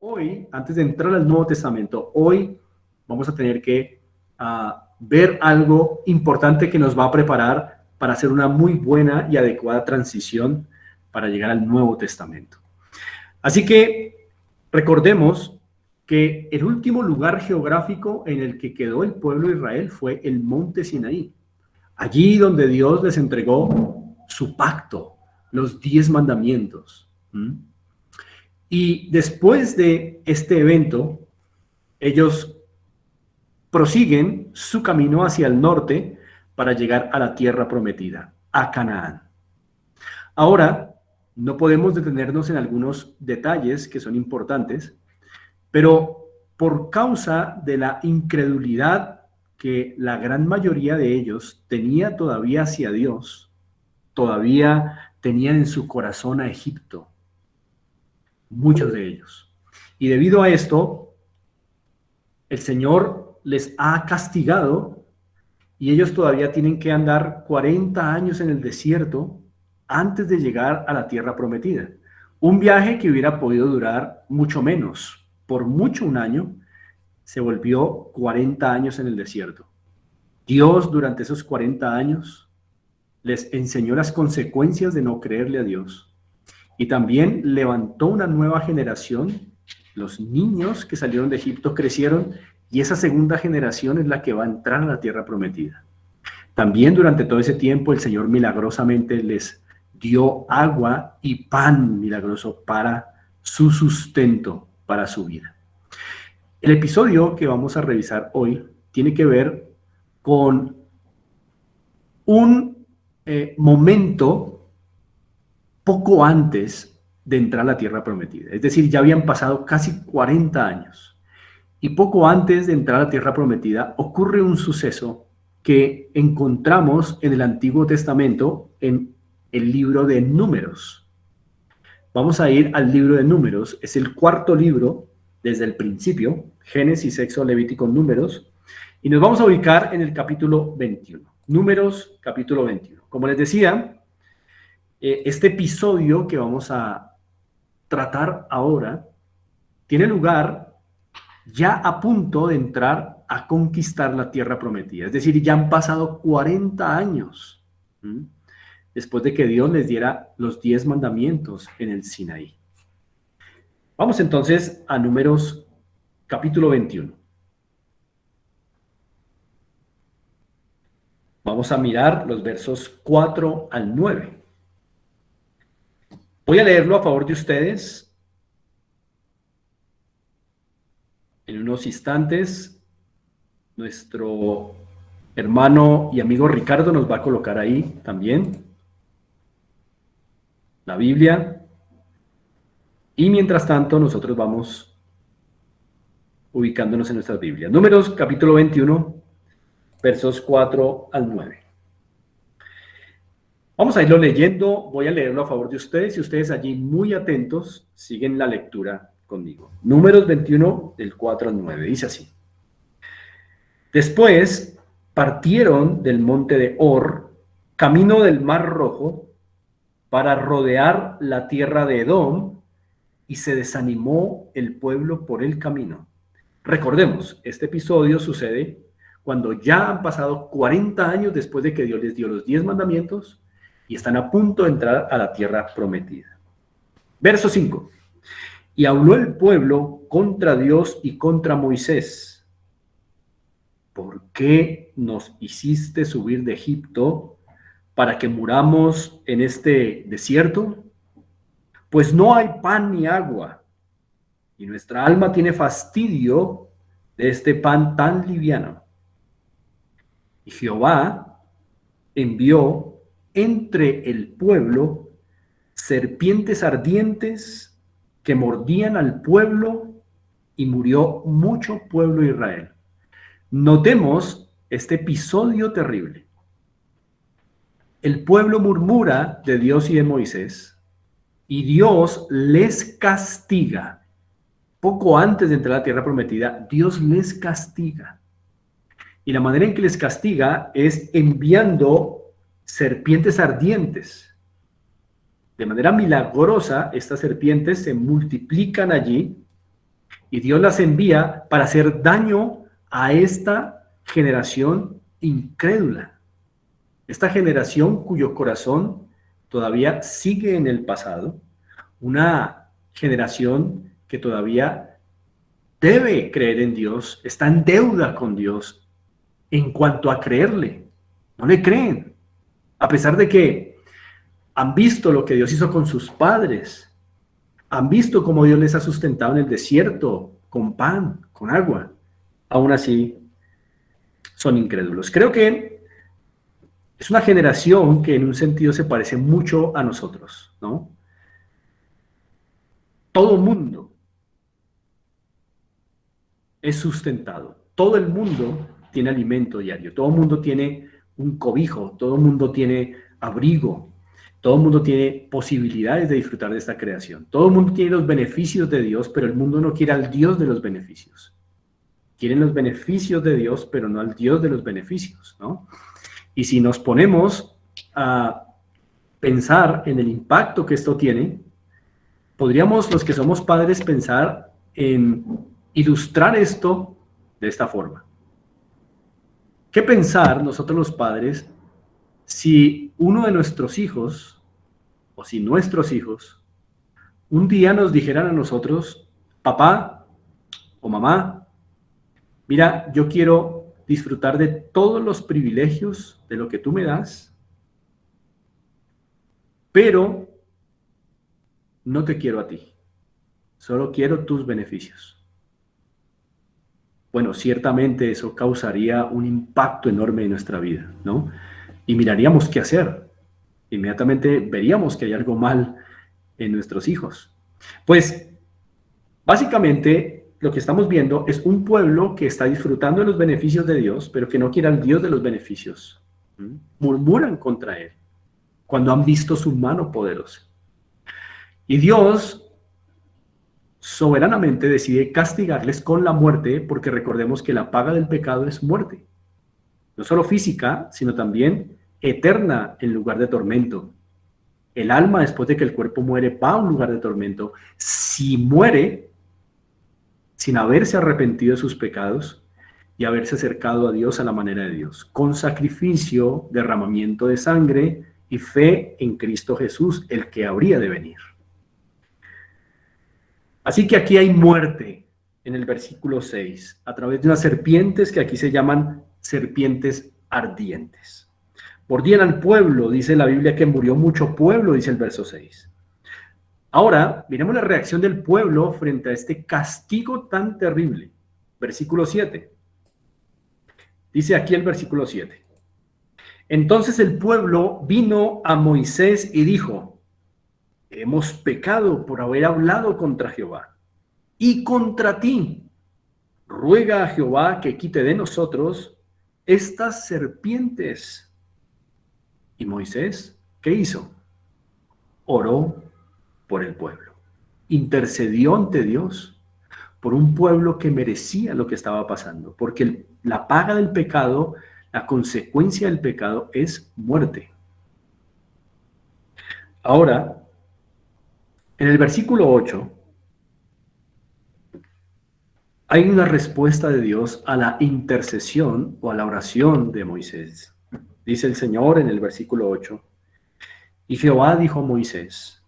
Hoy, antes de entrar al Nuevo Testamento, hoy vamos a tener que ver algo importante que nos va a preparar para hacer una muy buena y adecuada transición para llegar al Nuevo Testamento. Así que recordemos que el último lugar geográfico en el que quedó el pueblo de Israel fue el monte Sinaí, allí donde Dios les entregó su pacto, los 10 mandamientos. Y después de este evento, ellos prosiguen su camino hacia el norte para llegar a la tierra prometida, a Canaán. Ahora, no podemos detenernos en algunos detalles que son importantes, pero por causa de la incredulidad que la gran mayoría de ellos tenía todavía hacia Dios, todavía tenían en su corazón a Egipto, muchos de ellos. Y debido a esto, el Señor les ha castigado y ellos todavía tienen que andar 40 años en el desierto antes de llegar a la tierra prometida. Un viaje que hubiera podido durar mucho menos, por mucho un año, se volvió 40 años en el desierto. Dios durante esos 40 años les enseñó las consecuencias de no creerle a Dios y también levantó una nueva generación. Los niños que salieron de Egipto crecieron y esa segunda generación es la que va a entrar a la tierra prometida. También durante todo ese tiempo el Señor milagrosamente les dio agua y pan milagroso para su sustento, para su vida. El episodio que vamos a revisar hoy tiene que ver con un momento poco antes de entrar a la tierra prometida. Es decir, ya habían pasado casi 40 años. Y poco antes de entrar a la tierra prometida ocurre un suceso que encontramos en el Antiguo Testamento en el libro de Números. Vamos a ir al libro de Números. Es el cuarto libro desde el principio, Génesis, Éxodo, Levítico, Números. Y nos vamos a ubicar en el capítulo 21. Números, capítulo 21. Como les decía, este episodio que vamos a tratar ahora tiene lugar ya a punto de entrar a conquistar la tierra prometida. Es decir, ya han pasado 40 años después de que Dios les diera los 10 mandamientos en el Sinaí. Vamos entonces a Números capítulo 21. Vamos a mirar los versos 4 al 9. Voy a leerlo a favor de ustedes. En unos instantes, nuestro hermano y amigo Ricardo nos va a colocar ahí también la Biblia. Y mientras tanto, nosotros vamos ubicándonos en nuestras Biblias. Números capítulo 21, versos 4 al 9. Vamos a irlo leyendo, voy a leerlo a favor de ustedes y ustedes allí muy atentos siguen la lectura conmigo. Números 21, del 4 al 9, dice así. Después partieron del monte de Hor, camino del Mar Rojo, para rodear la tierra de Edom, y se desanimó el pueblo por el camino. Recordemos, este episodio sucede cuando ya han pasado 40 años después de que Dios les dio los 10 mandamientos y están a punto de entrar a la tierra prometida. Verso 5. Y habló el pueblo contra Dios y contra Moisés. ¿Por qué nos hiciste subir de Egipto para que muramos en este desierto? Pues no hay pan ni agua, y nuestra alma tiene fastidio de este pan tan liviano. Y Jehová envió entre el pueblo serpientes ardientes que mordían al pueblo y murió mucho pueblo de Israel. Notemos este episodio terrible. El pueblo murmura de Dios y de Moisés y Dios les castiga. Poco antes de entrar a la tierra prometida, Dios les castiga. Y la manera en que les castiga es enviando serpientes ardientes. De manera milagrosa, estas serpientes se multiplican allí Y Dios las envía para hacer daño a esta generación incrédula. Esta generación cuyo corazón todavía sigue en el pasado. Una generación que todavía debe creer en Dios, está en deuda con Dios en cuanto a creerle. No le creen. A pesar de que han visto lo que Dios hizo con sus padres, han visto cómo Dios les ha sustentado en el desierto, con pan, con agua. Aún así, son incrédulos. Creo que es una generación que en un sentido se parece mucho a nosotros, ¿no? Todo mundo es sustentado. Todo el mundo tiene alimento diario. Todo el mundo tiene un cobijo. Todo el mundo tiene abrigo. Todo el mundo tiene posibilidades de disfrutar de esta creación. Todo el mundo tiene los beneficios de Dios, pero el mundo no quiere al Dios de los beneficios. Quieren los beneficios de Dios, pero no al Dios de los beneficios, ¿no? Y si nos ponemos a pensar en el impacto que esto tiene, podríamos, los que somos padres, pensar en ilustrar esto de esta forma. ¿Qué pensar nosotros los padres si uno de nuestros hijos, o si nuestros hijos, un día nos dijeran a nosotros, papá o mamá, mira, yo quiero disfrutar de todos los privilegios de lo que tú me das, pero no te quiero a ti, solo quiero tus beneficios? Bueno, ciertamente eso causaría un impacto enorme en nuestra vida, ¿no? Y miraríamos qué hacer. Inmediatamente veríamos que hay algo mal en nuestros hijos. Pues, básicamente, lo que estamos viendo es un pueblo que está disfrutando de los beneficios de Dios, pero que no quiere al Dios de los beneficios. Murmuran contra Él cuando han visto su mano poderosa. Y Dios soberanamente decide castigarles con la muerte, porque recordemos que la paga del pecado es muerte. No solo física, sino también eterna en lugar de tormento. El alma, después de que el cuerpo muere, va a un lugar de tormento. Si muere sin haberse arrepentido de sus pecados y haberse acercado a Dios a la manera de Dios, con sacrificio, derramamiento de sangre y fe en Cristo Jesús, el que habría de venir. Así que aquí hay muerte en el versículo 6, a través de unas serpientes que aquí se llaman serpientes ardientes. Mordían al pueblo, dice la Biblia que murió mucho pueblo, dice el verso 6. Ahora, miremos la reacción del pueblo frente a este castigo tan terrible. Versículo 7. Dice aquí el versículo 7. Entonces el pueblo vino a Moisés y dijo, hemos pecado por haber hablado contra Jehová y contra ti. Ruega a Jehová que quite de nosotros estas serpientes. Y Moisés, ¿qué hizo? Oró por el pueblo. Intercedió ante Dios por un pueblo que merecía lo que estaba pasando, porque la paga del pecado, la consecuencia del pecado es muerte. Ahora, en el versículo 8, hay una respuesta de Dios a la intercesión o a la oración de Moisés. Dice el Señor en el versículo 8, y Jehová dijo a Moisés,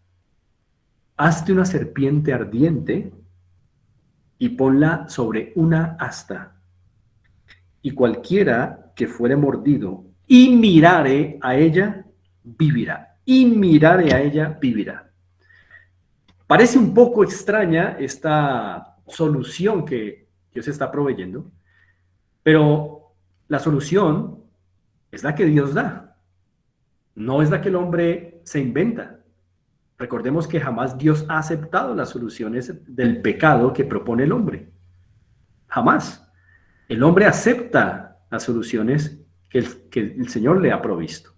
hazte una serpiente ardiente y ponla sobre una asta, y cualquiera que fuere mordido y mirare a ella, vivirá. Y mirare a ella, vivirá. Parece un poco extraña esta solución que Dios está proveyendo, pero la solución es la que Dios da, no es la que el hombre se inventa. Recordemos que jamás Dios ha aceptado las soluciones del pecado que propone el hombre. Jamás. El hombre acepta las soluciones que el Señor le ha provisto.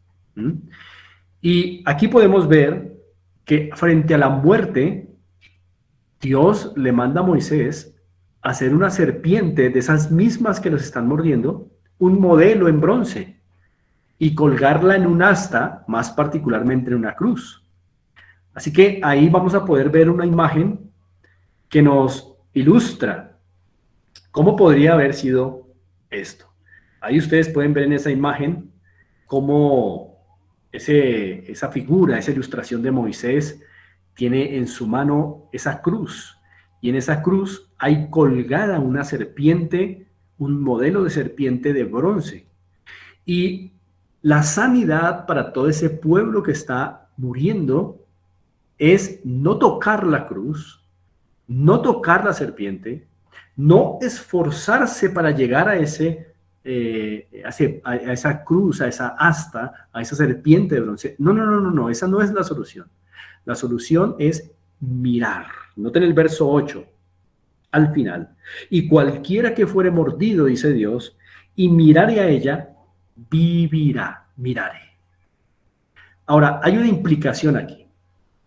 Y aquí podemos ver que frente a la muerte, Dios le manda a Moisés a hacer una serpiente de esas mismas que los están mordiendo, un modelo en bronce, y colgarla en un asta, más particularmente en una cruz. Así que ahí vamos a poder ver una imagen que nos ilustra cómo podría haber sido esto. Ahí ustedes pueden ver en esa imagen cómo esa figura, esa ilustración de Moisés tiene en su mano esa cruz. Y en esa cruz hay colgada una serpiente, un modelo de serpiente de bronce. Y la sanidad para todo ese pueblo que está muriendo es no tocar la cruz, no tocar la serpiente, no esforzarse para llegar a a esa cruz, a esa asta, a esa serpiente de bronce. No, no, no, no, no, esa no es la solución. La solución es mirar. Noten el verso 8 al final. Y cualquiera que fuere mordido, dice Dios, y mirare a ella, vivirá. Miraré. Ahora, hay una implicación aquí.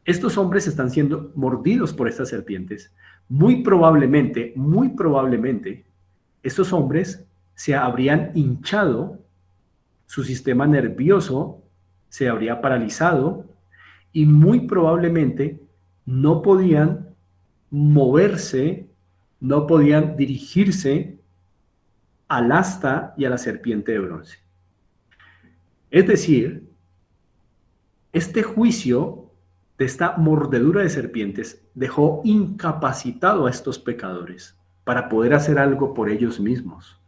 Estos hombres están siendo mordidos por estas serpientes. Muy probablemente, estos hombres se habrían hinchado, su sistema nervioso se habría paralizado y muy probablemente no podían moverse, no podían dirigirse al asta y a la serpiente de bronce. Es decir, este juicio de esta mordedura de serpientes dejó incapacitado a estos pecadores para poder hacer algo por ellos mismos.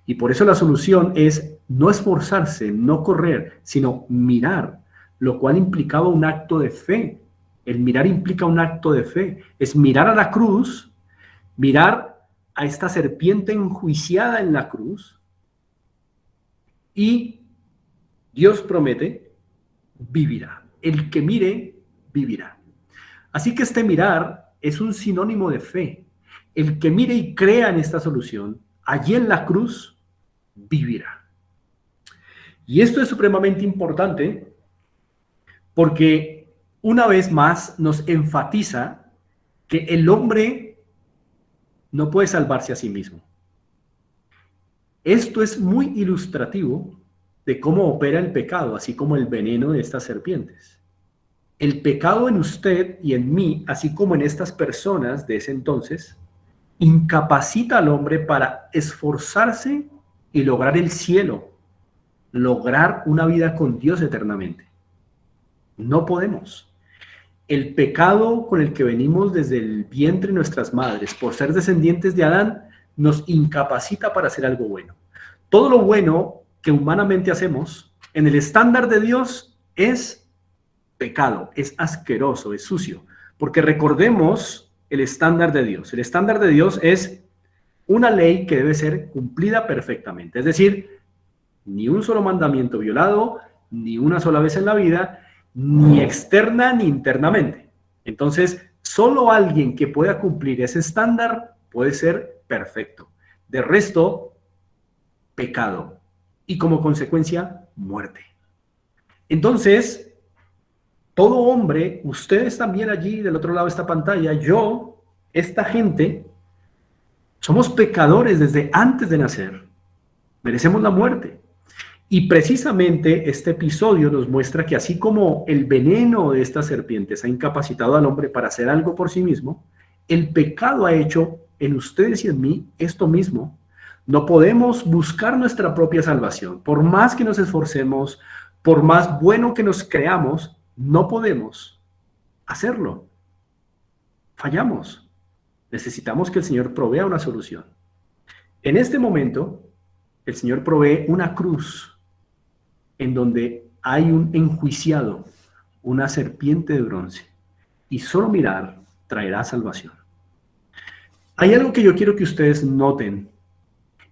Y por eso la solución es no esforzarse, no correr, sino mirar, lo cual implicaba un acto de fe. El mirar implica un acto de fe. Es mirar a la cruz, mirar a esta serpiente enjuiciada en la cruz, y Dios promete, vivirá. El que mire, vivirá. Así que este mirar es un sinónimo de fe. El que mire y crea en esta solución, allí en la cruz, vivirá. Y esto es supremamente importante porque una vez más nos enfatiza que el hombre no puede salvarse a sí mismo. Esto es muy ilustrativo de cómo opera el pecado, así como el veneno de estas serpientes. El pecado en usted y en mí, así como en estas personas de ese entonces, incapacita al hombre para esforzarse y lograr el cielo, lograr una vida con Dios eternamente. No podemos. El pecado con el que venimos desde el vientre de nuestras madres, por ser descendientes de Adán, nos incapacita para hacer algo bueno. Todo lo bueno que humanamente hacemos, en el estándar de Dios, es pecado, es asqueroso, es sucio. Porque recordemos el estándar de Dios. El estándar de Dios es una ley que debe ser cumplida perfectamente. Es decir, ni un solo mandamiento violado, ni una sola vez en la vida, ni externa ni internamente. Entonces, solo alguien que pueda cumplir ese estándar puede ser perfecto. De resto, pecado. Y como consecuencia, muerte. Entonces, todo hombre, ustedes también allí del otro lado de esta pantalla, yo, esta gente, somos pecadores desde antes de nacer. Merecemos la muerte. Y precisamente este episodio nos muestra que así como el veneno de estas serpientes ha incapacitado al hombre para hacer algo por sí mismo, el pecado ha hecho en ustedes y en mí esto mismo. No podemos buscar nuestra propia salvación. Por más que nos esforcemos, por más bueno que nos creamos, no podemos hacerlo. Fallamos. Necesitamos que el Señor provea una solución. En este momento, el Señor provee una cruz en donde hay un enjuiciado, una serpiente de bronce, y solo mirar traerá salvación. Hay algo que yo quiero que ustedes noten,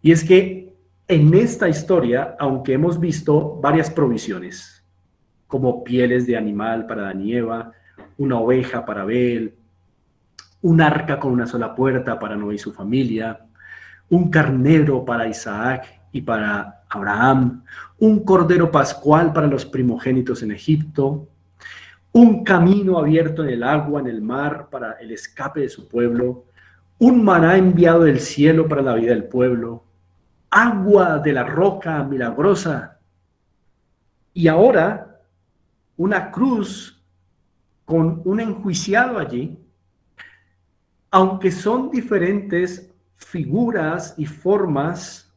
y es que en esta historia, aunque hemos visto varias provisiones, como pieles de animal para Adán y Eva, una oveja para Abel, un arca con una sola puerta para Noé y su familia, un carnero para Isaac y para Abraham, un cordero pascual para los primogénitos en Egipto, un camino abierto en el agua, en el mar, para el escape de su pueblo, un maná enviado del cielo para la vida del pueblo, agua de la roca milagrosa, y ahora una cruz con un enjuiciado allí. aunque son diferentes figuras y formas,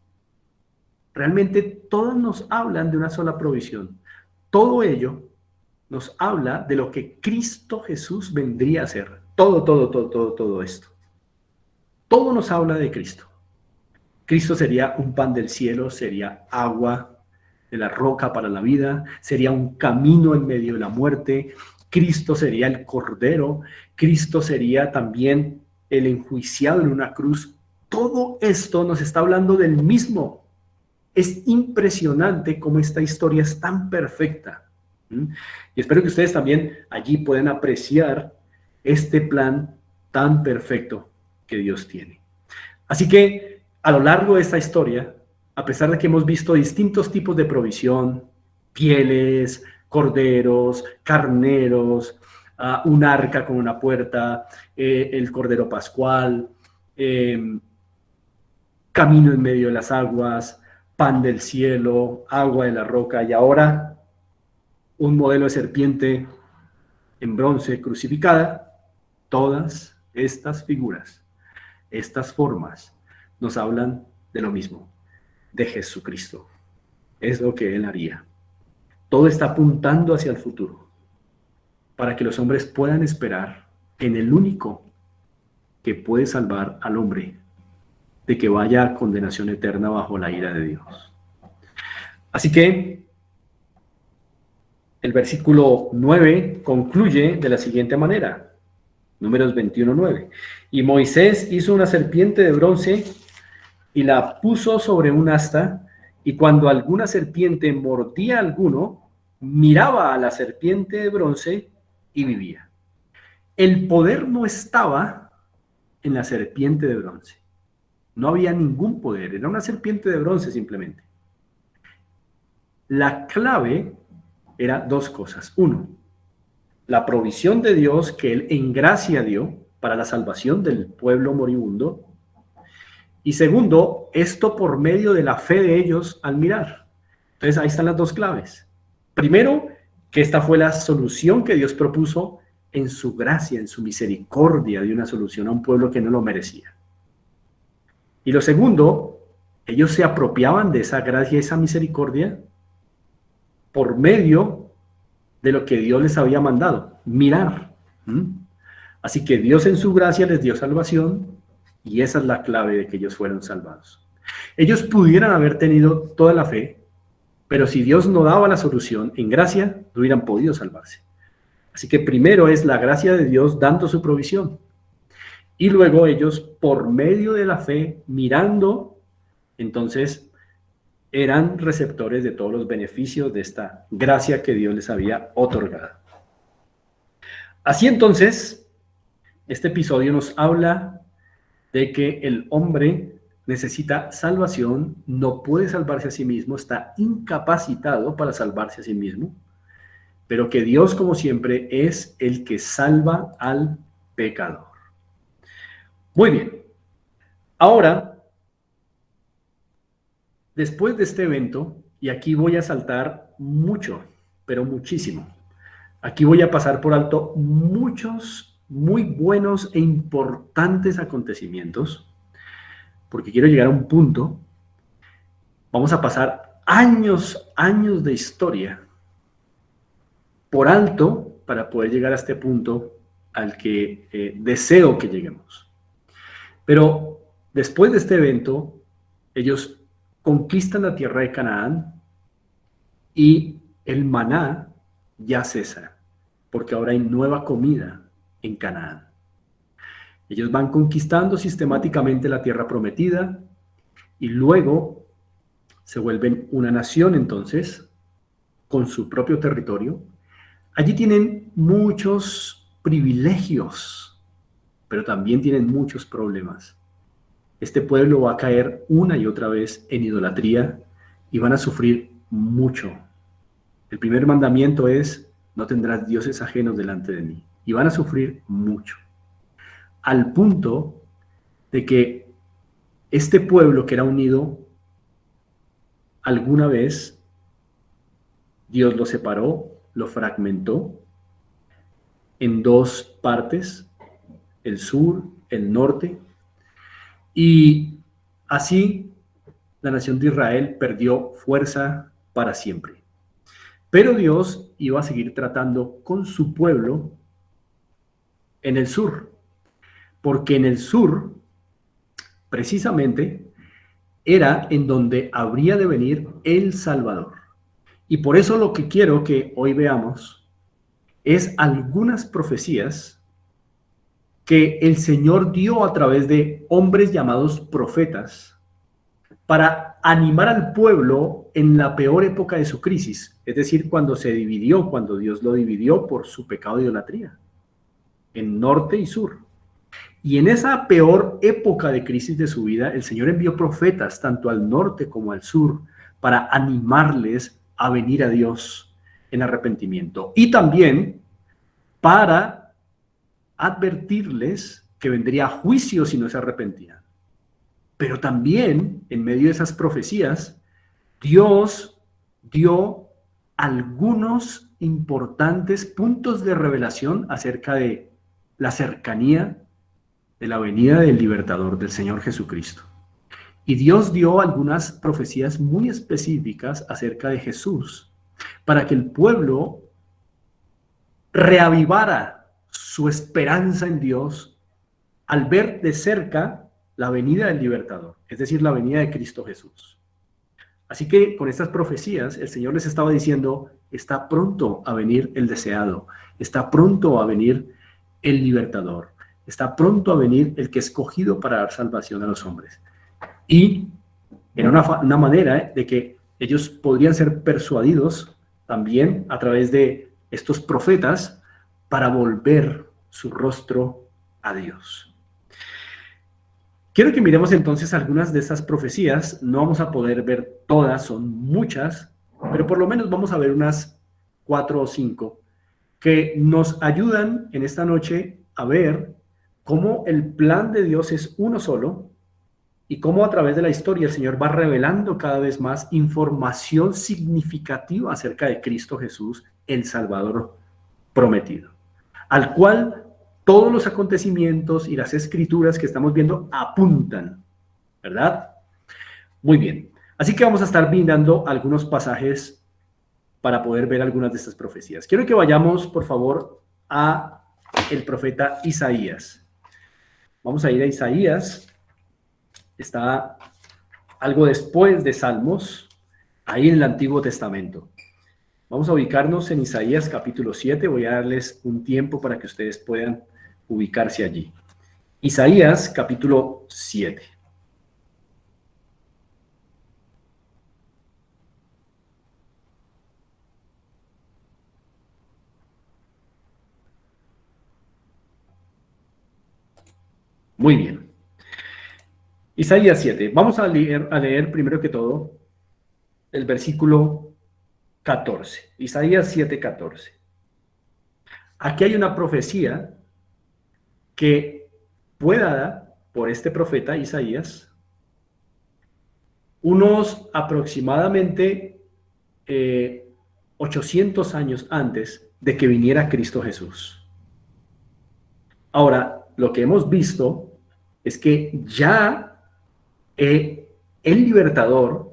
realmente todas nos hablan de una sola provisión. Todo ello nos habla de lo que Cristo Jesús vendría a hacer. Todo esto. Todo nos habla de Cristo. Cristo sería un pan del cielo, sería agua de la roca para la vida, sería un camino en medio de la muerte. Cristo sería el Cordero. Cristo sería también el enjuiciado en una cruz. Todo esto nos está hablando del mismo. Es impresionante cómo esta historia es tan perfecta. Y espero que ustedes también allí puedan apreciar este plan tan perfecto que Dios tiene. Así que a lo largo de esta historia, a pesar de que hemos visto distintos tipos de provisión, pieles, corderos, carneros, un arca con una puerta, el cordero pascual, camino en medio de las aguas, pan del cielo, agua de la roca, y ahora un modelo de serpiente en bronce crucificada. Todas estas figuras, estas formas, nos hablan de lo mismo, de Jesucristo. Es lo que Él haría. Todo está apuntando hacia el futuro, para que los hombres puedan esperar en el único que puede salvar al hombre de que vaya a condenación eterna bajo la ira de Dios. Así que el versículo 9 concluye de la siguiente manera. Números 21:9. Y Moisés hizo una serpiente de bronce y la puso sobre un asta, y cuando alguna serpiente mordía a alguno, miraba a la serpiente de bronce y vivía. El poder no estaba en la serpiente de bronce. No había ningún poder, era una serpiente de bronce simplemente. La clave era dos cosas. Uno, la provisión de Dios que Él en gracia dio para la salvación del pueblo moribundo. Y segundo, esto por medio de la fe de ellos al mirar. Entonces ahí están las dos claves. Primero, que esta fue la solución que Dios propuso en su gracia, en su misericordia, de una solución a un pueblo que no lo merecía. Y lo segundo, ellos se apropiaban de esa gracia y esa misericordia por medio de lo que Dios les había mandado, mirar. Así que Dios en su gracia les dio salvación y esa es la clave de que ellos fueron salvados. Ellos pudieran haber tenido toda la fe, pero si Dios no daba la solución en gracia, no hubieran podido salvarse. Así que primero es la gracia de Dios dando su provisión. Y luego ellos, por medio de la fe, mirando, entonces eran receptores de todos los beneficios de esta gracia que Dios les había otorgado. Así entonces, este episodio nos habla de que el hombre necesita salvación, no puede salvarse a sí mismo, está incapacitado para salvarse a sí mismo, pero que Dios, como siempre, es el que salva al pecador. Muy bien. Ahora, después de este evento, y aquí voy a saltar mucho, pero muchísimo. Aquí voy a pasar por alto muchos muy buenos e importantes acontecimientos, porque quiero llegar a un punto. Vamos a pasar años de historia por alto para poder llegar a este punto al que deseo que lleguemos. Pero después de este evento, ellos conquistan la tierra de Canaán y el maná ya cesa, porque ahora hay nueva comida en Canaán. Ellos van conquistando sistemáticamente la tierra prometida y luego se vuelven una nación entonces con su propio territorio. Allí tienen muchos privilegios, pero también tienen muchos problemas. Este pueblo va a caer una y otra vez en idolatría y van a sufrir mucho. El primer mandamiento es: no tendrás dioses ajenos delante de mí. Y van a sufrir mucho. Al punto de que este pueblo que era unido, alguna vez Dios lo separó, lo fragmentó en dos partes, el sur el norte, y así la nación de Israel perdió fuerza para siempre. Pero Dios iba a seguir tratando con su pueblo en el sur, porque en el sur, precisamente, era en donde habría de venir el Salvador. Y por eso lo que quiero que hoy veamos es algunas profecías que el Señor dio a través de hombres llamados profetas para animar al pueblo en la peor época de su crisis, es decir, cuando se dividió, cuando Dios lo dividió por su pecado de idolatría, en norte y sur. Y en esa peor época de crisis de su vida, el Señor envió profetas tanto al norte como al sur para animarles a venir a Dios en arrepentimiento. Y también para advertirles que vendría juicio si no se arrepentían. Pero también, en medio de esas profecías, Dios dio algunos importantes puntos de revelación acerca de la cercanía de la venida del libertador, del Señor Jesucristo. Y Dios dio algunas profecías muy específicas acerca de Jesús, para que el pueblo reavivara su esperanza en Dios al ver de cerca la venida del libertador, es decir, la venida de Cristo Jesús. Así que con estas profecías el Señor les estaba diciendo, está pronto a venir el deseado, está pronto a venir el libertador, está pronto a venir el que es escogido para dar salvación a los hombres. Y en una manera de que ellos podrían ser persuadidos también a través de estos profetas para volver su rostro a Dios. Quiero que miremos entonces algunas de estas profecías. No vamos a poder ver todas, son muchas, pero por lo menos vamos a ver unas 4 o 5 que nos ayudan en esta noche a ver cómo el plan de Dios es uno solo y cómo a través de la historia el Señor va revelando cada vez más información significativa acerca de Cristo Jesús, el Salvador prometido, al cual todos los acontecimientos y las escrituras que estamos viendo apuntan, ¿verdad? Muy bien. Así que vamos a estar mirando algunos pasajes para poder ver algunas de estas profecías. Quiero que vayamos, por favor, a el profeta Isaías. Vamos a ir a Isaías. Está algo después de Salmos, ahí en el Antiguo Testamento. Vamos a ubicarnos en Isaías capítulo 7. Voy a darles un tiempo para que ustedes puedan ubicarse allí. Isaías capítulo 7. Muy bien. Isaías 7. Vamos a leer primero que todo el versículo 14. Isaías 7, 14. Aquí hay una profecía que fue dada por este profeta Isaías unos aproximadamente 800 años antes de que viniera Cristo Jesús. Ahora, lo que hemos visto es que ya el libertador,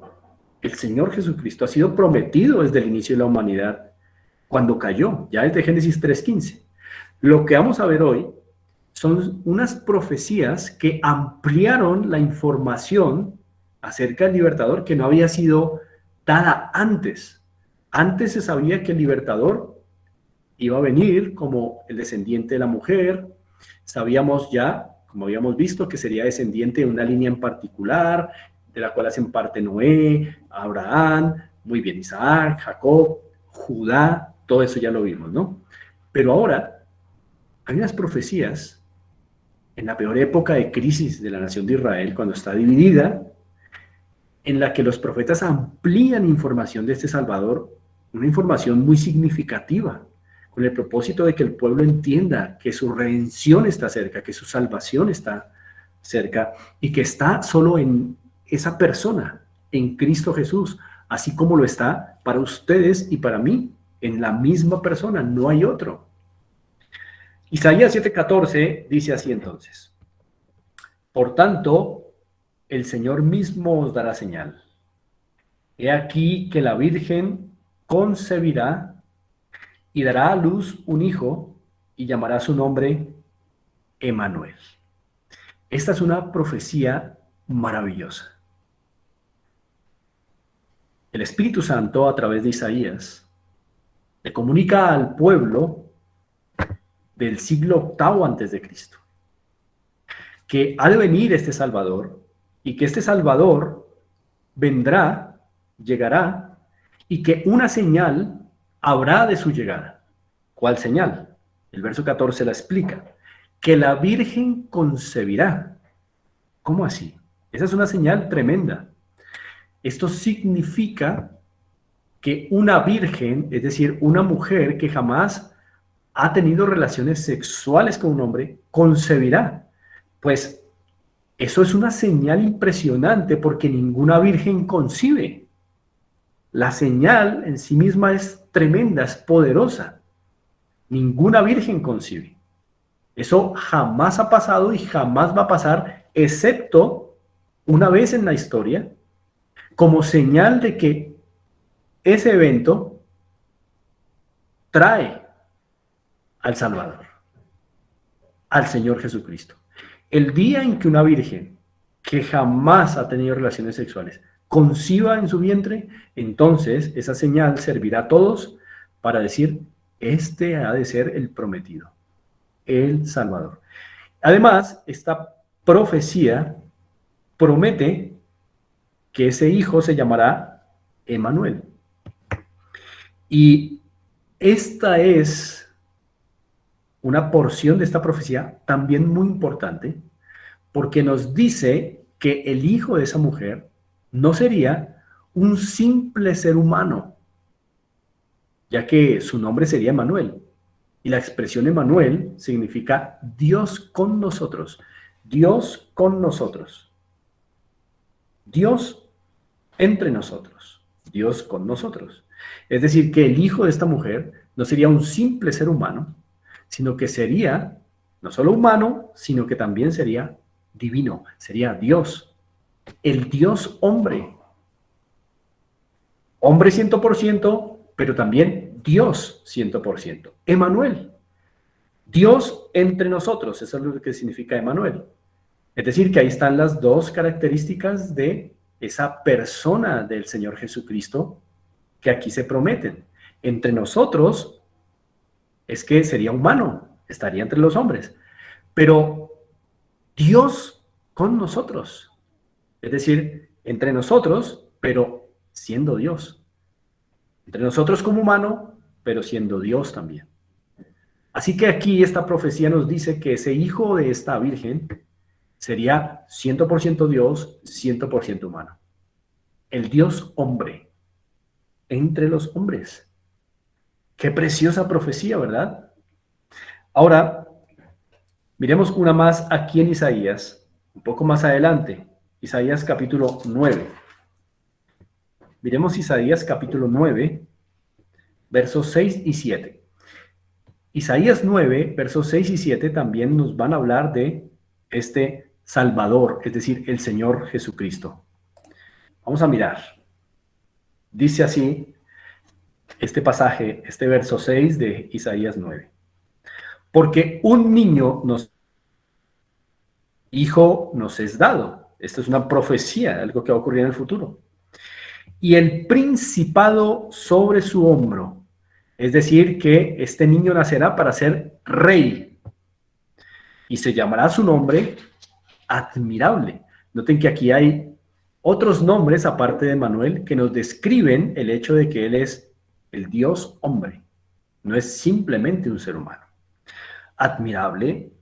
el Señor Jesucristo, ha sido prometido desde el inicio de la humanidad cuando cayó, ya desde Génesis 3:15. Lo que vamos a ver hoy son unas profecías que ampliaron la información acerca del libertador que no había sido dada antes. Antes se sabía que el libertador iba a venir como el descendiente de la mujer. Sabíamos ya, como habíamos visto, que sería descendiente de una línea en particular, de la cual hacen parte Noé, Abraham, muy bien, Isaac, Jacob, Judá, todo eso ya lo vimos, ¿no? Pero ahora hay unas profecías en la peor época de crisis de la nación de Israel, cuando está dividida, en la que los profetas amplían información de este Salvador, una información muy significativa, con el propósito de que el pueblo entienda que su redención está cerca, que su salvación está cerca, y que está solo en esa persona, en Cristo Jesús, así como lo está para ustedes y para mí, en la misma persona, no hay otro. Isaías 7:14 dice así entonces: Por tanto, el Señor mismo os dará señal. He aquí que la Virgen concebirá y dará a luz un hijo y llamará su nombre Emmanuel. Esta es una profecía maravillosa. El Espíritu Santo, a través de Isaías, le comunica al pueblo del siglo octavo antes de Cristo que ha de venir este Salvador y que este Salvador vendrá, llegará, y que una señal habrá de su llegada. ¿Cuál señal? El verso 14 la explica. Que la Virgen concebirá. ¿Cómo así? Esa es una señal tremenda. Esto significa que una virgen, es decir, una mujer que jamás ha tenido relaciones sexuales con un hombre, concebirá. Pues eso es una señal impresionante porque ninguna virgen concibe. La señal en sí misma es tremenda, es poderosa. Ninguna virgen concibe. Eso jamás ha pasado y jamás va a pasar, excepto una vez en la historia, como señal de que ese evento trae al Salvador, al Señor Jesucristo. El día en que una virgen que jamás ha tenido relaciones sexuales conciba en su vientre, entonces esa señal servirá a todos para decir, este ha de ser el prometido, el Salvador. Además, esta profecía promete que ese hijo se llamará Emmanuel. Y esta es una porción de esta profecía también muy importante, porque nos dice que el hijo de esa mujer no sería un simple ser humano, ya que su nombre sería Emmanuel. Y la expresión Emmanuel significa Dios con nosotros. Dios con nosotros. Dios entre nosotros. Dios con nosotros. Es decir, que el hijo de esta mujer no sería un simple ser humano, sino que sería no solo humano, sino que también sería divino, sería Dios, el Dios hombre. Hombre 100%, pero también Dios 100%. Emmanuel, Dios entre nosotros, eso es lo que significa Emmanuel. Es decir, que ahí están las dos características de esa persona del Señor Jesucristo que aquí se prometen. Entre nosotros es que sería humano, estaría entre los hombres, pero Dios con nosotros, es decir, entre nosotros, pero siendo Dios. Entre nosotros como humano, pero siendo Dios también. Así que aquí esta profecía nos dice que ese hijo de esta virgen sería 100% Dios, 100% humano. El Dios hombre, entre los hombres. Qué preciosa profecía, ¿verdad? Ahora, miremos una más aquí en Isaías, un poco más adelante. Isaías capítulo 9. Miremos Isaías capítulo 9, versos 6 y 7. Isaías 9, versos 6 y 7 también nos van a hablar de este Salvador, es decir, el Señor Jesucristo. Vamos a mirar. Dice así este pasaje, este verso 6 de Isaías 9. Porque un niño hijo nos es dado. Esto es una profecía, algo que va a ocurrir en el futuro. Y el principado sobre su hombro. Es decir, que este niño nacerá para ser rey. Y se llamará su nombre Admirable. Noten que aquí hay otros nombres, aparte de Manuel, que nos describen el hecho de que él es el Dios hombre. No es simplemente un ser humano. Admirable,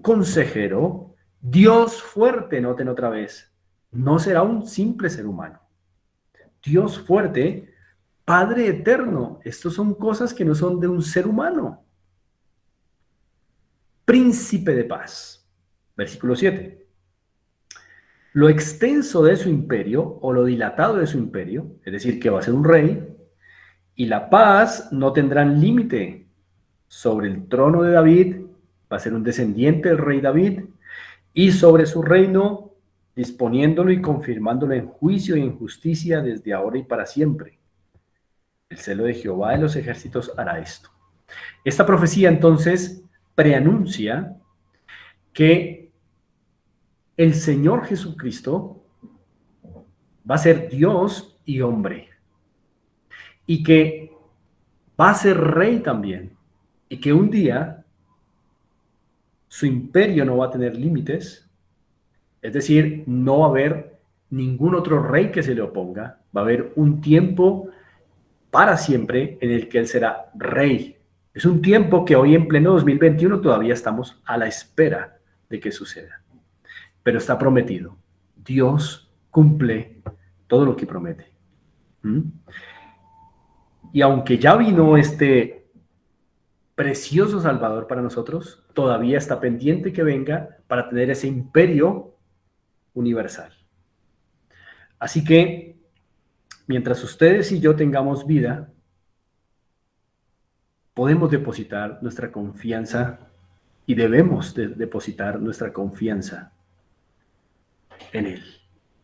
consejero, Dios fuerte, noten otra vez. No será un simple ser humano. Dios fuerte, Padre eterno. Estas son cosas que no son de un ser humano. Príncipe de paz. Versículo 7. Lo extenso de su imperio o lo dilatado de su imperio, es decir, que va a ser un rey, y la paz no tendrán límite sobre el trono de David, va a ser un descendiente del rey David, y sobre su reino, disponiéndolo y confirmándolo en juicio y en justicia desde ahora y para siempre. El celo de Jehová de los ejércitos hará esto. Esta profecía entonces preanuncia que el Señor Jesucristo va a ser Dios y hombre, y que va a ser rey también, y que un día su imperio no va a tener límites, es decir, no va a haber ningún otro rey que se le oponga, va a haber un tiempo para siempre en el que él será rey. Es un tiempo que hoy en pleno 2021 todavía estamos a la espera de que suceda, pero está prometido. Dios cumple todo lo que promete. ¿Mm? Y aunque ya vino este precioso Salvador para nosotros, todavía está pendiente que venga para tener ese imperio universal. Así que, mientras ustedes y yo tengamos vida, podemos depositar nuestra confianza y debemos depositar nuestra confianza en Él,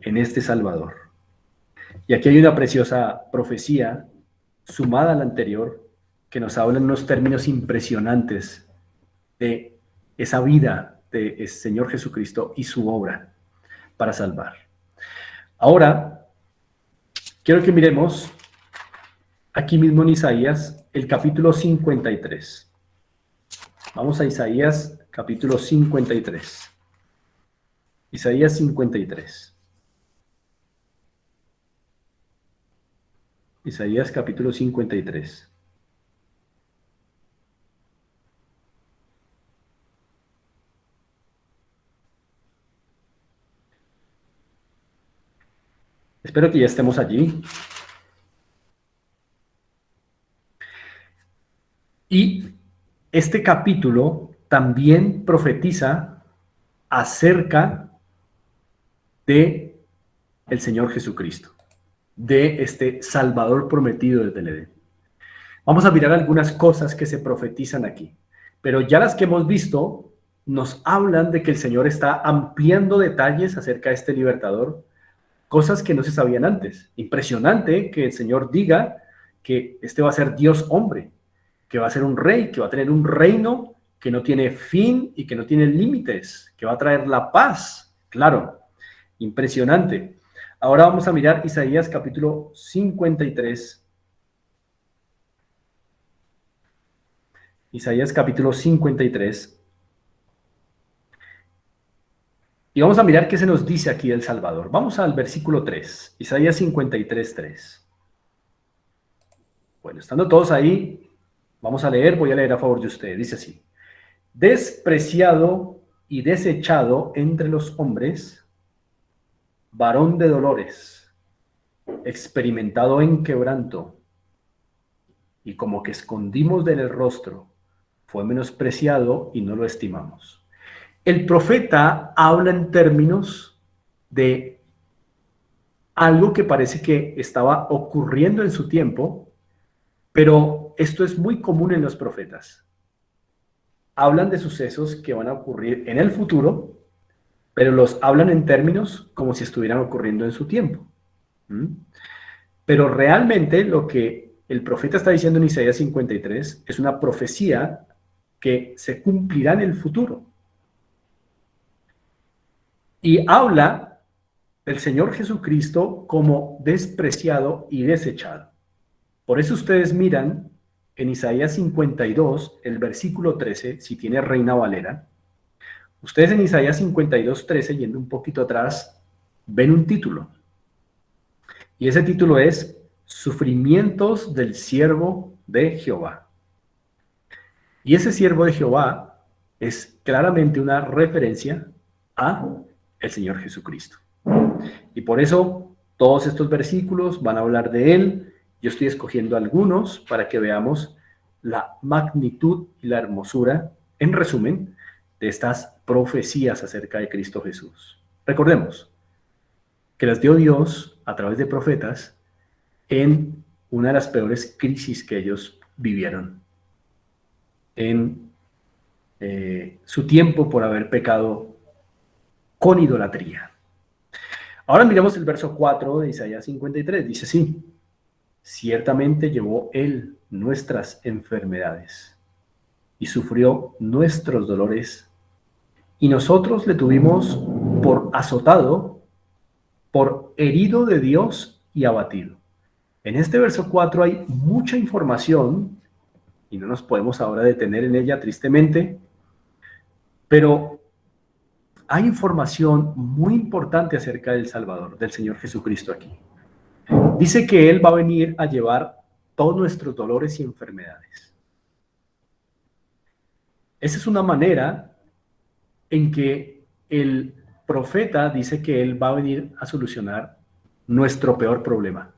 en este Salvador. Y aquí hay una preciosa profecía sumada a la anterior que nos habla en unos términos impresionantes de esa vida del Señor Jesucristo y su obra para salvar. Ahora, quiero que miremos aquí mismo en Isaías el capítulo 53. Vamos a Isaías capítulo 53. Isaías 53. Isaías capítulo 53. Espero que ya estemos allí. Y este capítulo también profetiza acerca de el Señor Jesucristo, de este Salvador prometido desde el Edén. Vamos a mirar algunas cosas que se profetizan aquí, pero ya las que hemos visto nos hablan de que el Señor está ampliando detalles acerca de este libertador, cosas que no se sabían antes. Impresionante que el Señor diga que este va a ser Dios hombre, que va a ser un rey, que va a tener un reino que no tiene fin y que no tiene límites, que va a traer la paz. Claro, impresionante. Ahora vamos a mirar Isaías capítulo 53. Isaías capítulo 53. Y vamos a mirar qué se nos dice aquí del Salvador. Vamos al versículo 3, Isaías 53, 3. Bueno, estando todos ahí, vamos a leer, voy a leer a favor de ustedes. Dice así: despreciado y desechado entre los hombres, varón de dolores, experimentado en quebranto, y como que escondimos de él el rostro, fue menospreciado y no lo estimamos. El profeta habla en términos de algo que parece que estaba ocurriendo en su tiempo, pero esto es muy común en los profetas. Hablan de sucesos que van a ocurrir en el futuro, pero los hablan en términos como si estuvieran ocurriendo en su tiempo. Pero realmente lo que el profeta está diciendo en Isaías 53 es una profecía que se cumplirá en el futuro. Y habla del Señor Jesucristo como despreciado y desechado. Por eso ustedes miran en Isaías 52, el versículo 13, si tiene Reina Valera, ustedes en Isaías 52, 13, yendo un poquito atrás, ven un título. Y ese título es Sufrimientos del siervo de Jehová. Y ese siervo de Jehová es claramente una referencia a el Señor Jesucristo. Y por eso todos estos versículos van a hablar de Él. Yo estoy escogiendo algunos para que veamos la magnitud y la hermosura, en resumen, de estas profecías acerca de Cristo Jesús. Recordemos que las dio Dios a través de profetas en una de las peores crisis que ellos vivieron, en su tiempo por haber pecado con idolatría. Ahora miremos el verso 4 de Isaías 53. Dice así: ciertamente llevó Él nuestras enfermedades y sufrió nuestros dolores, y nosotros le tuvimos por azotado, por herido de Dios y abatido. En este verso 4 hay mucha información, y no nos podemos ahora detener en ella tristemente, pero hay información muy importante acerca del Salvador, del Señor Jesucristo aquí. Dice que Él va a venir a llevar todos nuestros dolores y enfermedades. Esa es una manera en que el profeta dice que Él va a venir a solucionar nuestro peor problema.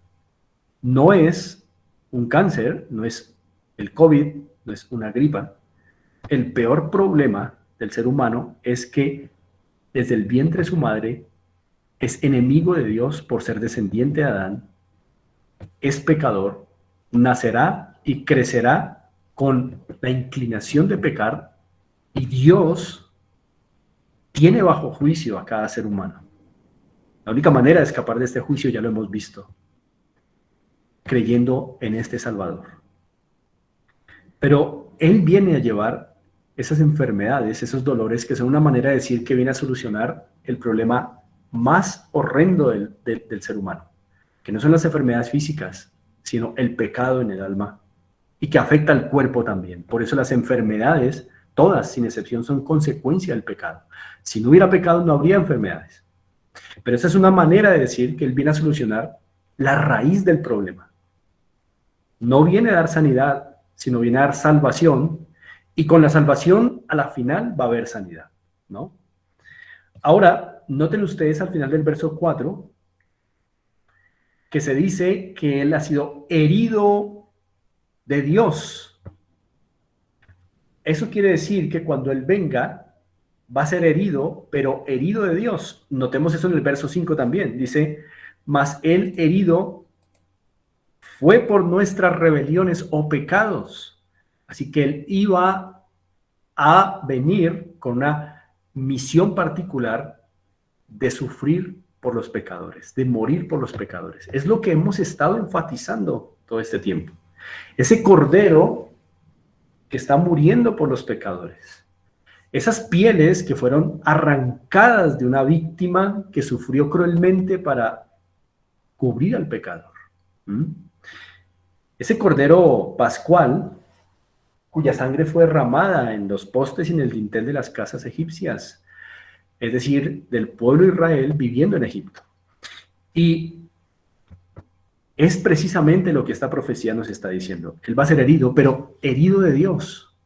No es un cáncer, no es el COVID, no es una gripa. El peor problema del ser humano es que desde el vientre de su madre es enemigo de Dios por ser descendiente de Adán, es pecador, nacerá y crecerá con la inclinación de pecar, y Dios tiene bajo juicio a cada ser humano. La única manera de escapar de este juicio ya lo hemos visto, creyendo en este Salvador. Pero Él viene a llevar esas enfermedades, esos dolores, que son una manera de decir que viene a solucionar el problema más horrendo del ser humano, que no son las enfermedades físicas, sino el pecado en el alma, y que afecta al cuerpo también. Por eso las enfermedades, todas sin excepción, son consecuencia del pecado. Si no hubiera pecado, no habría enfermedades. Pero esa es una manera de decir que Él viene a solucionar la raíz del problema. No viene a dar sanidad, sino viene a dar salvación, y con la salvación a la final va a haber sanidad, ¿no? Ahora, noten ustedes al final del verso 4 que se dice que Él ha sido herido de Dios. Eso quiere decir que cuando Él venga, va a ser herido, pero herido de Dios. Notemos eso en el verso 5 también. Dice: mas Él herido fue por nuestras rebeliones o pecados. Así que Él iba a venir con una misión particular de sufrir por los pecadores, de morir por los pecadores. Es lo que hemos estado enfatizando todo este tiempo. Ese cordero que está muriendo por los pecadores. Esas pieles que fueron arrancadas de una víctima que sufrió cruelmente para cubrir al pecador. Ese cordero pascual, cuya sangre fue derramada en los postes y en el dintel de las casas egipcias, es decir, del pueblo de Israel viviendo en Egipto. Y es precisamente lo que esta profecía nos está diciendo. Él va a ser herido, pero herido de Dios.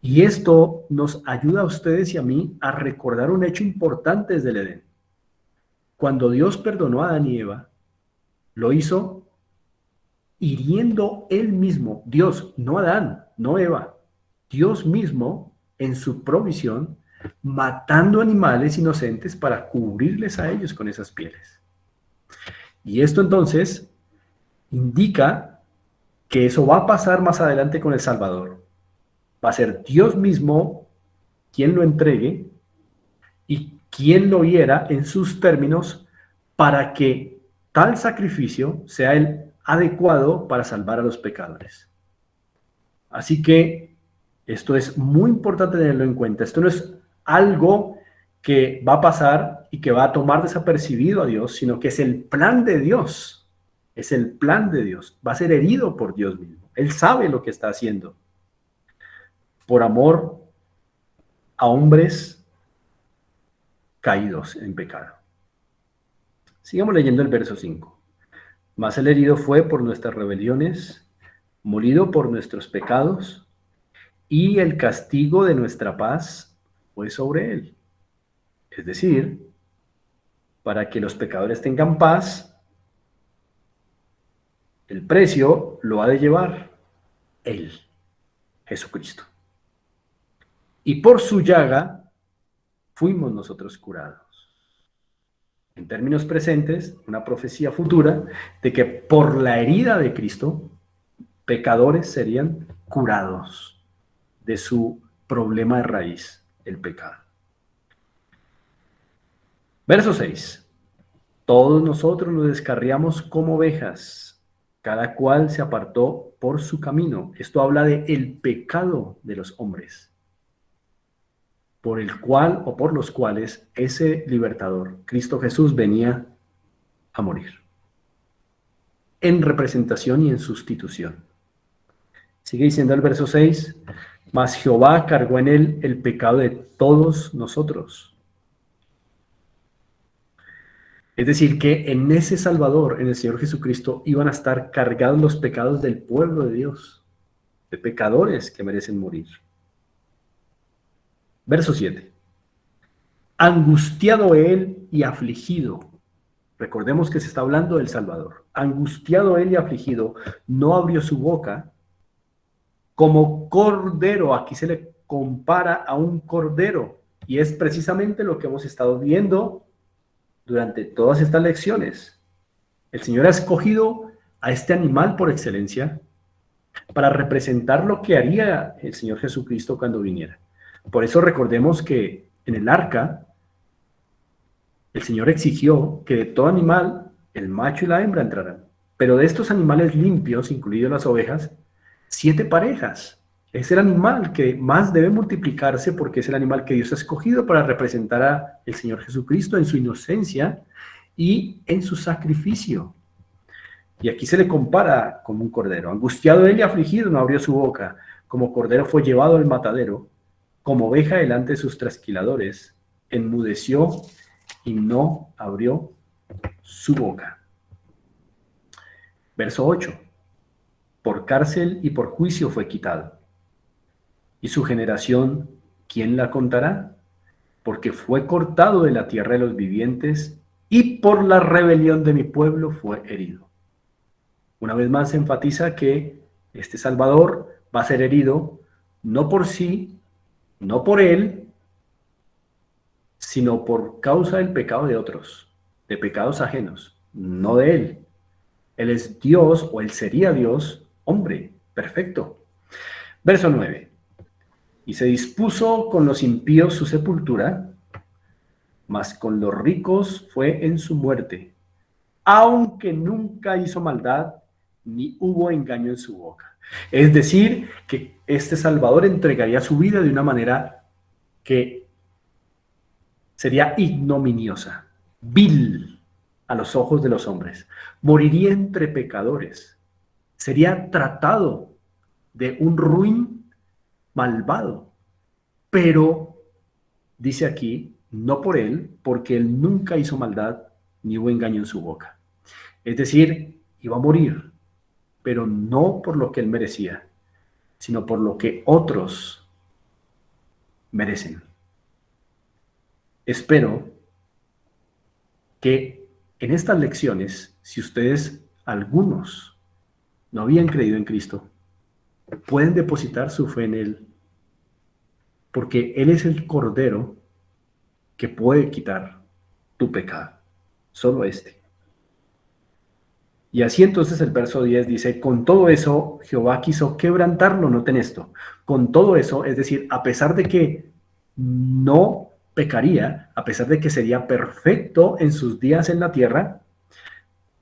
Y esto nos ayuda a ustedes y a mí a recordar un hecho importante desde el Edén. Cuando Dios perdonó a Adán y Eva, lo hizo hiriendo Él mismo, Dios, no Adán, no Eva, Dios mismo en su provisión, matando animales inocentes para cubrirles a ellos con esas pieles. Y esto entonces indica que eso va a pasar más adelante con el Salvador. Va a ser Dios mismo quien lo entregue y quien lo hiera en sus términos para que tal sacrificio sea el adecuado para salvar a los pecadores. Así que esto es muy importante tenerlo en cuenta. Esto no es algo que va a pasar y que va a tomar desapercibido a Dios, sino que es el plan de Dios. Es el plan de Dios. Va a ser herido por Dios mismo. Él sabe lo que está haciendo. Por amor a hombres caídos en pecado. Sigamos leyendo el verso 5. Mas el herido fue por nuestras rebeliones, molido por nuestros pecados, y el castigo de nuestra paz fue sobre él. Es decir, para que los pecadores tengan paz, el precio lo ha de llevar él, Jesucristo. Y por su llaga fuimos nosotros curados. En términos presentes, una profecía futura de que por la herida de Cristo, pecadores serían curados de su problema de raíz, el pecado. Verso 6. Todos nosotros nos descarriamos como ovejas, cada cual se apartó por su camino. Esto habla de el pecado de los hombres, por el cual o por los cuales ese libertador, Cristo Jesús, venía a morir, en representación y en sustitución. Sigue diciendo el verso 6, mas Jehová cargó en él el pecado de todos nosotros. Es decir, que en ese Salvador, en el Señor Jesucristo, iban a estar cargados los pecados del pueblo de Dios, de pecadores que merecen morir. Verso 7. Angustiado él y afligido. Recordemos que se está hablando del Salvador. Angustiado él y afligido, no abrió su boca. Como cordero, aquí se le compara a un cordero. Y es precisamente lo que hemos estado viendo durante todas estas lecciones. El Señor ha escogido a este animal por excelencia para representar lo que haría el Señor Jesucristo cuando viniera. Por eso recordemos que en el arca, el Señor exigió que de todo animal, el macho y la hembra entraran. Pero de estos animales limpios, incluidas las ovejas, 7 parejas. Es el animal que más debe multiplicarse porque es el animal que Dios ha escogido para representar al Señor Jesucristo en su inocencia y en su sacrificio. Y aquí se le compara como un cordero. Angustiado él y afligido, no abrió su boca. Como cordero fue llevado al matadero. Como oveja delante de sus trasquiladores, enmudeció y no abrió su boca. Verso 8. Por cárcel y por juicio fue quitado. Y su generación, ¿quién la contará? Porque fue cortado de la tierra de los vivientes y por la rebelión de mi pueblo fue herido. Una vez más se enfatiza que este Salvador va a ser herido no por sí, no por él, sino por causa del pecado de otros, de pecados ajenos, no de él. Él es Dios, o él sería Dios, hombre, perfecto. Verso 9. Y se dispuso con los impíos su sepultura, mas con los ricos fue en su muerte, aunque nunca hizo maldad, ni hubo engaño en su boca. Es decir, que este Salvador entregaría su vida de una manera que sería ignominiosa, vil a los ojos de los hombres. Moriría entre pecadores. Sería tratado de un ruin malvado. Pero, dice aquí, no por él, porque él nunca hizo maldad, ni hubo engaño en su boca. Es decir, iba a morir, pero no por lo que él merecía, sino por lo que otros merecen. Espero que en estas lecciones, si ustedes, algunos, no habían creído en Cristo, pueden depositar su fe en Él, porque Él es el Cordero que puede quitar tu pecado, solo este. Y así entonces el verso 10 dice, con todo eso Jehová quiso quebrantarlo, noten esto, con todo eso, es decir, a pesar de que no pecaría, a pesar de que sería perfecto en sus días en la tierra,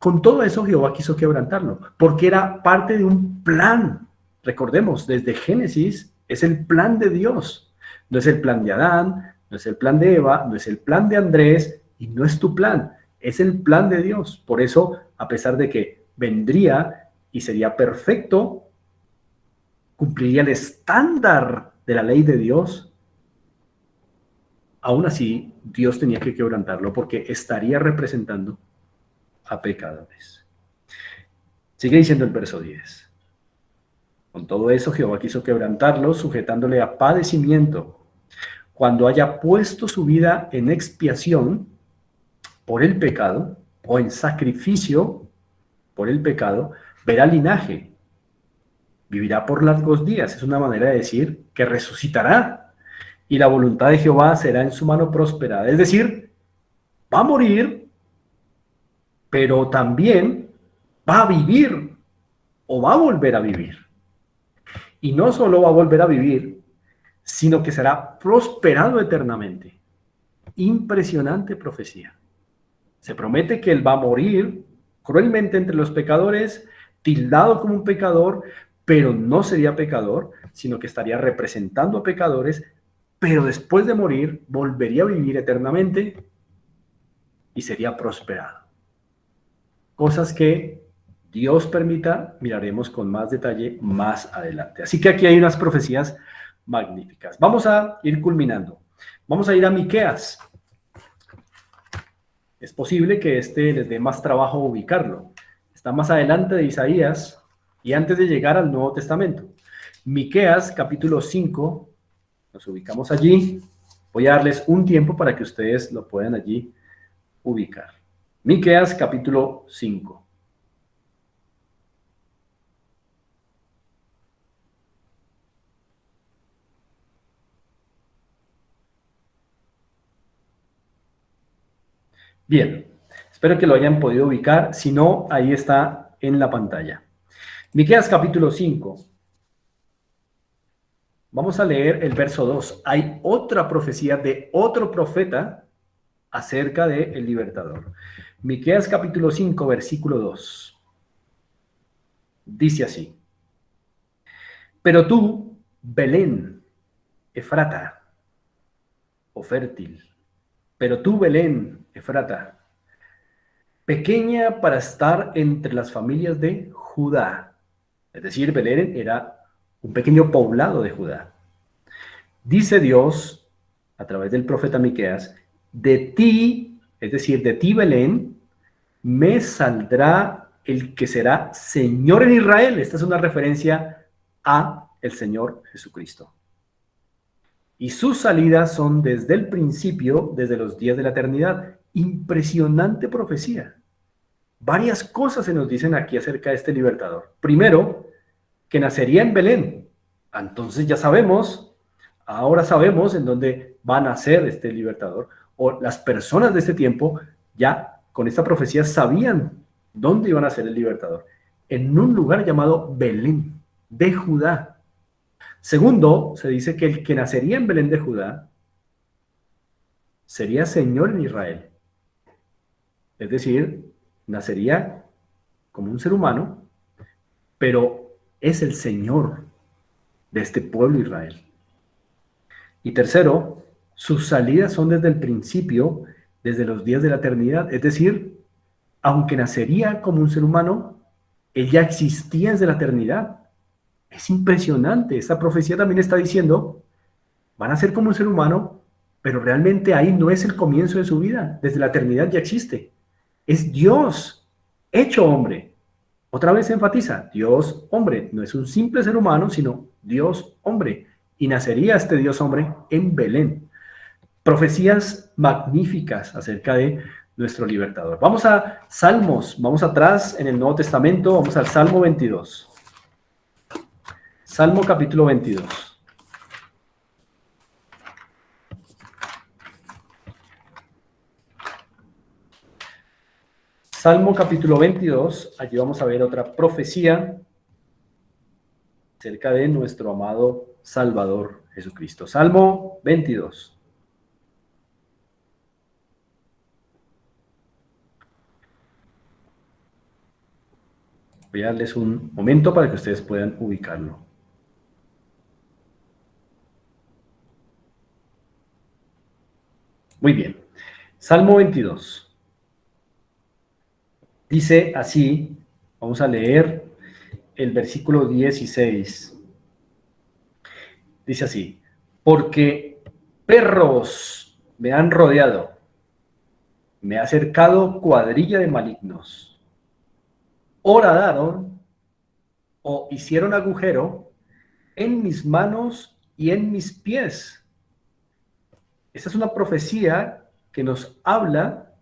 con todo eso Jehová quiso quebrantarlo, porque era parte de un plan. Recordemos, desde Génesis es el plan de Dios, no es el plan de Adán, no es el plan de Eva, no es el plan de Andrés y no es tu plan, es el plan de Dios. Por eso, a pesar de que vendría y sería perfecto, cumpliría el estándar de la ley de Dios, aún así Dios tenía que quebrantarlo porque estaría representando a pecadores. Sigue diciendo el verso 10. Con todo eso Jehová quiso quebrantarlo, sujetándole a padecimiento. Cuando haya puesto su vida en expiación por el pecado, o en sacrificio por el pecado, verá linaje, vivirá por largos días. Es una manera de decir que resucitará, y la voluntad de Jehová será en su mano próspera. Es decir, va a morir, pero también va a vivir, o va a volver a vivir. Y no solo va a volver a vivir, sino que será prosperado eternamente. Impresionante profecía. Se promete que él va a morir cruelmente entre los pecadores, tildado como un pecador, pero no sería pecador, sino que estaría representando a pecadores, pero después de morir volvería a vivir eternamente y sería prosperado. Cosas que Dios permita, miraremos con más detalle más adelante. Así que aquí hay unas profecías magníficas. Vamos a ir culminando. Vamos a ir a Miqueas. Es posible que les dé más trabajo ubicarlo. Está más adelante de Isaías y antes de llegar al Nuevo Testamento. Miqueas, capítulo 5, nos ubicamos allí. Voy a darles un tiempo para que ustedes lo puedan allí ubicar. Miqueas, capítulo 5. Bien, espero que lo hayan podido ubicar. Si no, ahí está en la pantalla. Miqueas, capítulo 5. Vamos a leer el verso 2. Hay otra profecía de otro profeta acerca del libertador. Miqueas capítulo 5, versículo 2. Dice así: Pero tú, Belén, Efrata, o fértil, pero tú, Belén, Efrata, pequeña para estar entre las familias de Judá. Es decir, Belén era un pequeño poblado de Judá. Dice Dios, a través del profeta Miqueas, de ti, es decir, de ti, Belén, me saldrá el que será Señor en Israel. Esta es una referencia a el Señor Jesucristo. Y sus salidas son desde el principio, desde los días de la eternidad. Impresionante profecía. Varias cosas se nos dicen aquí acerca de este libertador. Primero, que nacería en Belén. Entonces ya sabemos, ahora sabemos en dónde va a nacer este libertador. O las personas de este tiempo ya con esta profecía sabían dónde iban a ser el libertador. En un lugar llamado Belén, de Judá. Segundo, se dice que el que nacería en Belén de Judá sería Señor en Israel. Es decir, nacería como un ser humano, pero es el Señor de este pueblo Israel. Y tercero, sus salidas son desde el principio, desde los días de la eternidad. Es decir, aunque nacería como un ser humano, él ya existía desde la eternidad. Es impresionante. Esta profecía también está diciendo, van a ser como un ser humano, pero realmente ahí no es el comienzo de su vida. Desde la eternidad ya existe. Es Dios hecho hombre. Otra vez se enfatiza, Dios hombre. No es un simple ser humano, sino Dios hombre. Y nacería este Dios hombre en Belén. Profecías magníficas acerca de nuestro libertador. Vamos a Salmos, vamos atrás en el Nuevo Testamento, vamos al Salmo 22. Salmo capítulo 22. Salmo capítulo 22, allí vamos a ver otra profecía acerca de nuestro amado Salvador Jesucristo. Salmo 22. Voy a darles un momento para que ustedes puedan ubicarlo. Muy bien. Salmo 22. Dice así, vamos a leer el versículo 16. Dice así: porque perros me han rodeado, me ha cercado cuadrilla de malignos. Horadaron o hicieron agujero en mis manos y en mis pies. Esta es una profecía que nos habla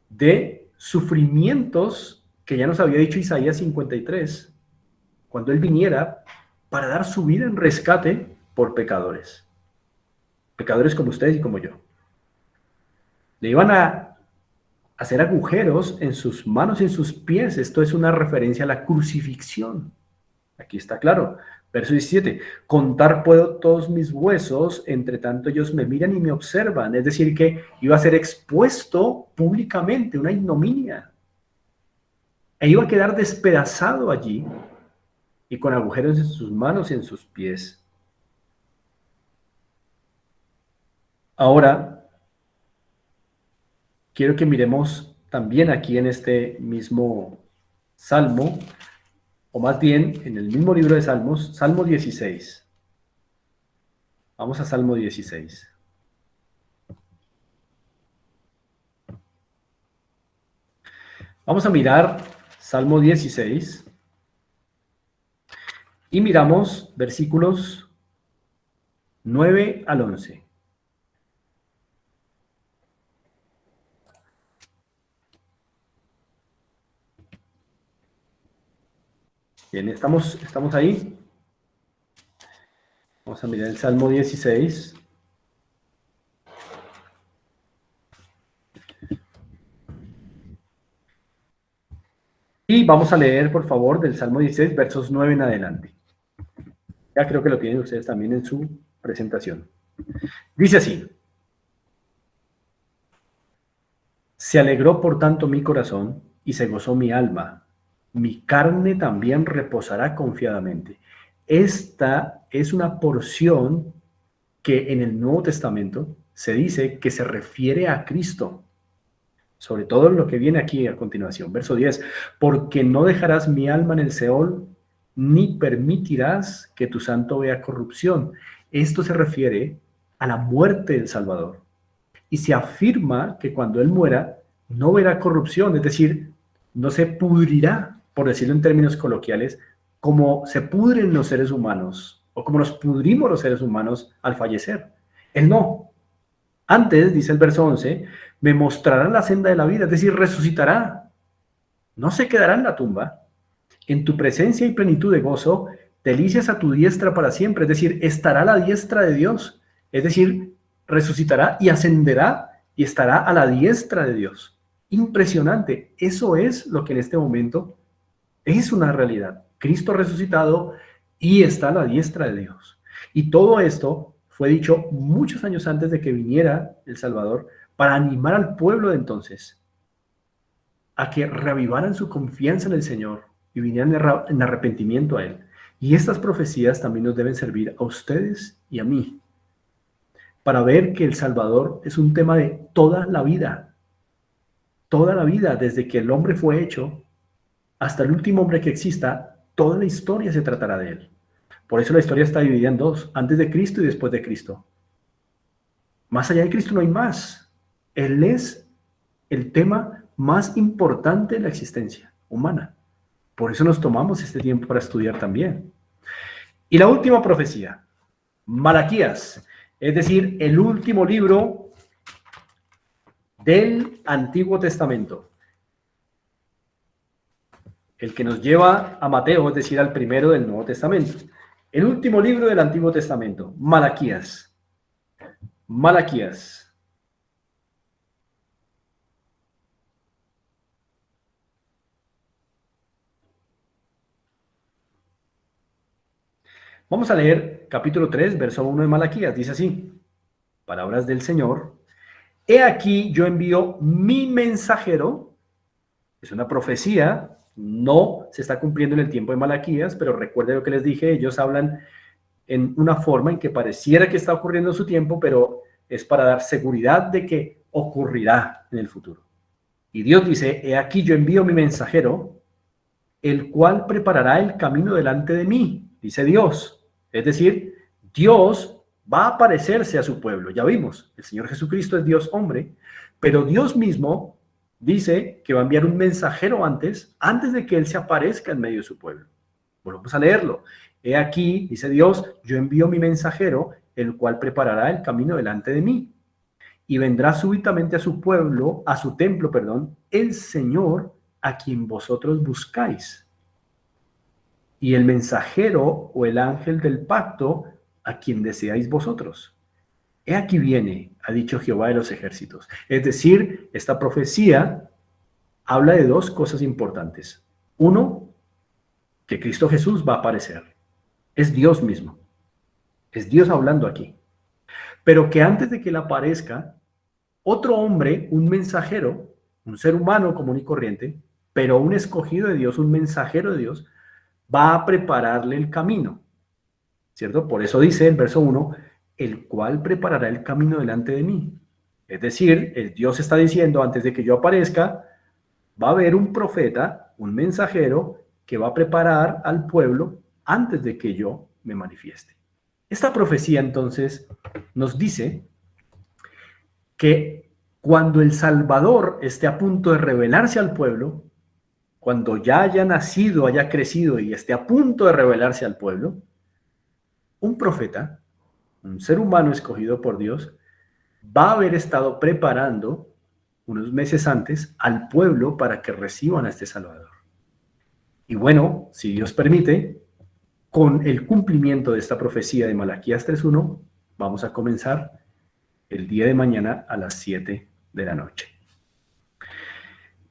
de sufrimientos que ya nos había dicho Isaías 53, cuando él viniera para dar su vida en rescate por pecadores. Pecadores como ustedes y como yo. Le iban a hacer agujeros en sus manos y en sus pies. Esto es una referencia a la crucifixión. Aquí está claro. Verso 17, contar puedo todos mis huesos, entre tanto ellos me miran y me observan. Es decir, que iba a ser expuesto públicamente, una ignominia. E iba a quedar despedazado allí y con agujeros en sus manos y en sus pies. Ahora, quiero que miremos también aquí en este mismo Salmo, o más bien en el mismo libro de Salmos, Salmo 16. Vamos a Salmo 16. Vamos a mirar Salmo 16 y miramos versículos 9 al 11. Bien, ¿estamos ahí? Vamos a mirar el Salmo 16. Y vamos a leer, por favor, del Salmo 16, versos 9 en adelante. Ya creo que lo tienen ustedes también en su presentación. Dice así: se alegró por tanto mi corazón y se gozó mi alma. Mi carne también reposará confiadamente. Esta es una porción que en el Nuevo Testamento se dice que se refiere a Cristo. Sobre todo lo que viene aquí a continuación. Verso 10. Porque no dejarás mi alma en el Seol, ni permitirás que tu santo vea corrupción. Esto se refiere a la muerte del Salvador. Y se afirma que cuando Él muera, no verá corrupción, es decir, no se pudrirá, por decirlo en términos coloquiales, como se pudren los seres humanos, o como nos pudrimos los seres humanos al fallecer. Él no. Antes, dice el verso 11, me mostrará la senda de la vida, es decir, resucitará. No se quedará en la tumba. En tu presencia y plenitud de gozo, delicias a tu diestra para siempre, es decir, estará a la diestra de Dios, es decir, resucitará y ascenderá y estará a la diestra de Dios. Impresionante. Eso es lo que en este momento es una realidad. Cristo resucitado y está a la diestra de Dios. Y todo esto fue dicho muchos años antes de que viniera el Salvador para animar al pueblo de entonces a que reavivaran su confianza en el Señor y vinieran en arrepentimiento a Él. Y estas profecías también nos deben servir a ustedes y a mí para ver que el Salvador es un tema de toda la vida, desde que el hombre fue hecho hasta el último hombre que exista, toda la historia se tratará de Él. Por eso la historia está dividida en dos, antes de Cristo y después de Cristo. Más allá de Cristo no hay más. Él es el tema más importante de la existencia humana. Por eso nos tomamos este tiempo para estudiar también. Y la última profecía, Malaquías, es decir, el último libro del Antiguo Testamento. El que nos lleva a Mateo, es decir, al primero del Nuevo Testamento. El último libro del Antiguo Testamento, Malaquías. Malaquías. Vamos a leer capítulo 3, verso 1 de Malaquías. Dice así: palabras del Señor. He aquí yo envío mi mensajero. Es una profecía. No se está cumpliendo en el tiempo de Malaquías, pero recuerden lo que les dije. Ellos hablan en una forma en que pareciera que está ocurriendo en su tiempo, pero es para dar seguridad de que ocurrirá en el futuro. Y Dios dice: he aquí yo envío mi mensajero, el cual preparará el camino delante de mí, dice Dios. Es decir, Dios va a aparecerse a su pueblo. Ya vimos, el Señor Jesucristo es Dios hombre, pero Dios mismo dice que va a enviar un mensajero antes de que Él se aparezca en medio de su pueblo. Volvamos a leerlo. He aquí, dice Dios, yo envío mi mensajero, el cual preparará el camino delante de mí. Y vendrá súbitamente a su pueblo, a su templo, perdón, el Señor a quien vosotros buscáis. Y el mensajero o el ángel del pacto a quien deseáis vosotros. He aquí viene, ha dicho Jehová de los ejércitos. Es decir, esta profecía habla de dos cosas importantes. Uno, que Cristo Jesús va a aparecer. Es Dios mismo. Es Dios hablando aquí. Pero que antes de que Él aparezca, otro hombre, un mensajero, un ser humano común y corriente, pero un escogido de Dios, un mensajero de Dios, va a prepararle el camino, ¿cierto? Por eso dice el verso 1, el cual preparará el camino delante de mí. Es decir, el Dios está diciendo, antes de que yo aparezca, va a haber un profeta, un mensajero, que va a preparar al pueblo antes de que yo me manifieste. Esta profecía entonces nos dice que cuando el Salvador esté a punto de revelarse al pueblo, cuando ya haya nacido, haya crecido y esté a punto de revelarse al pueblo, un profeta, un ser humano escogido por Dios, va a haber estado preparando unos meses antes al pueblo para que reciban a este Salvador. Y bueno, si Dios permite, con el cumplimiento de esta profecía de Malaquías 3:1, vamos a comenzar el día de mañana a las 7 de la noche.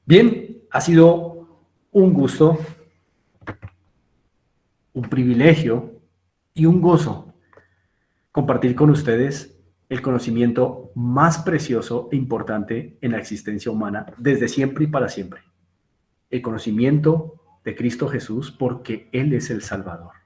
Bien, ha sido un gusto, un privilegio y un gozo compartir con ustedes el conocimiento más precioso e importante en la existencia humana desde siempre y para siempre. El conocimiento de Cristo Jesús, porque Él es el Salvador.